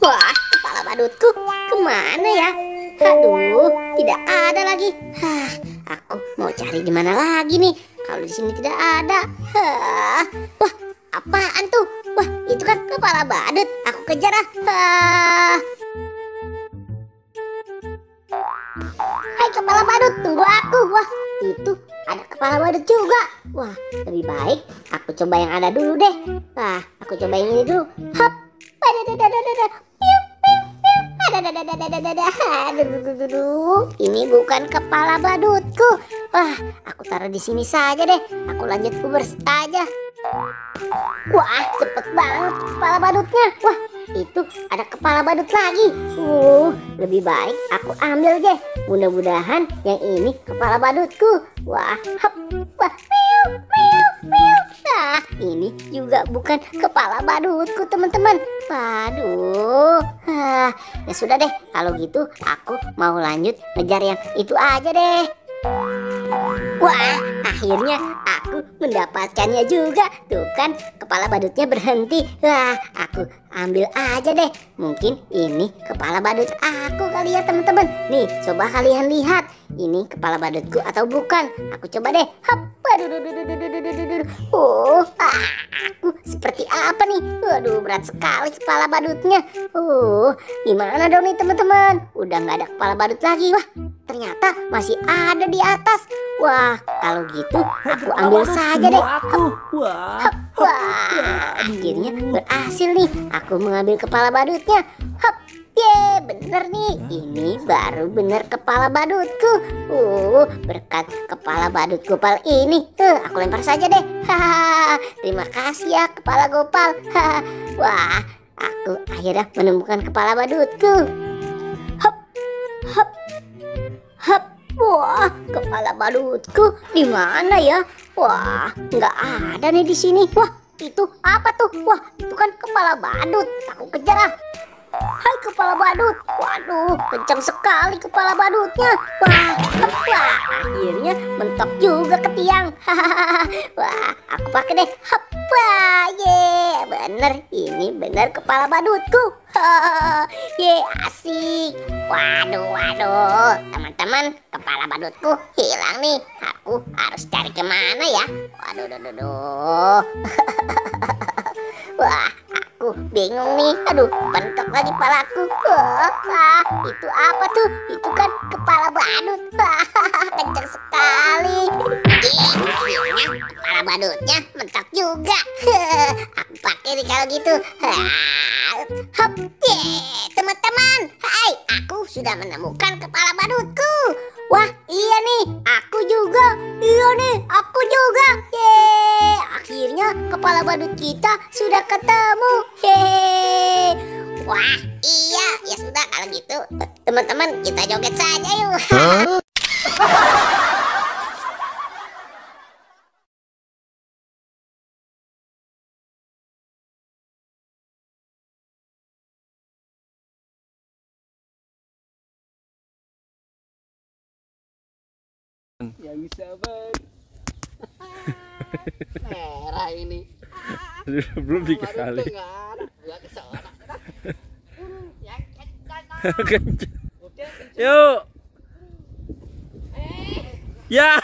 Wah, kepala badutku kemana ya? Aduh, tidak ada lagi. Aku mau cari di mana lagi nih? Kalau di sini tidak ada. Wah, apaan tuh? Wah, itu kan kepala badut. Aku kejar ah. Hai kepala badut, tunggu aku. Wah, itu ada kepala badut juga. Wah, lebih baik aku coba yang ada dulu deh. Wah, aku coba yang ini dulu. Hop. Ini bukan kepala badutku. Wah, aku taruh di sini saja deh. Aku lanjut Uber saja. Wah, cepet banget kepala badutnya. Wah, itu ada kepala badut lagi. Lebih baik aku ambil deh. Mudah-mudahan yang ini kepala badutku. Wah, hop, wah, meow, meow, meow. Nah, ini juga bukan kepala badutku, teman-teman. Waduh, ya sudah deh. Kalau gitu, aku mau lanjut ngejar yang itu aja deh. Wah, akhirnya aku mendapatkannya juga. Tuh kan, kepala badutnya berhenti. Wah, aku ambil aja deh. Mungkin ini kepala badut aku kali ya teman-teman. Nih, coba kalian lihat. Ini kepala badutku atau bukan? Aku coba deh. Hop. Aku seperti apa nih? Waduh, berat sekali kepala badutnya. Gimana dong nih teman-teman? Udah nggak ada kepala badut lagi. Wah, ternyata masih ada di atas. Wah, kalau gitu aku ambil saja deh. Wah, akhirnya berhasil nih. Aku mengambil kepala badutnya. Hop, bener nih. Ini baru bener kepala badutku. Berkat kepala badut Gopal ini, aku lempar saja deh. Terima kasih ya kepala Gopal. Wah, aku akhirnya menemukan kepala badutku. Hop, hop, hop. Wah, kepala badutku di mana ya? Wah, nggak ada nih di sini. Wah, itu apa tuh? Wah, itu kan kepala badut. Aku kejar ah. Hai kepala badut. Waduh, kencang sekali kepala badutnya. Wah, akhirnya mentok juga ke tiang. Wah, aku pakai deh. Bener, ini bener kepala badutku. Asik. Waduh, teman-teman, kepala badutku hilang nih. Aku harus cari kemana ya? Waduh. Wah, aku bingung nih. Aduh, bentuk lagi kepalaku. Itu apa tuh? Itu kan kepala badut. Kencang sekali. Akhirnya kepala badutnya mentok juga. Aku pakai nih kalau gitu. Hop, teman-teman. Hai, aku sudah menemukan kepala badutku. Wah, iya nih. Aku juga. Iya nih, aku juga. Akhirnya kepala badut kita sudah ketemu. Wah, iya. Ya sudah kalau gitu, teman-teman, kita joget saja yuk. Yang sabar. Merah ini. Belum 3 kali. Yuk. Ya.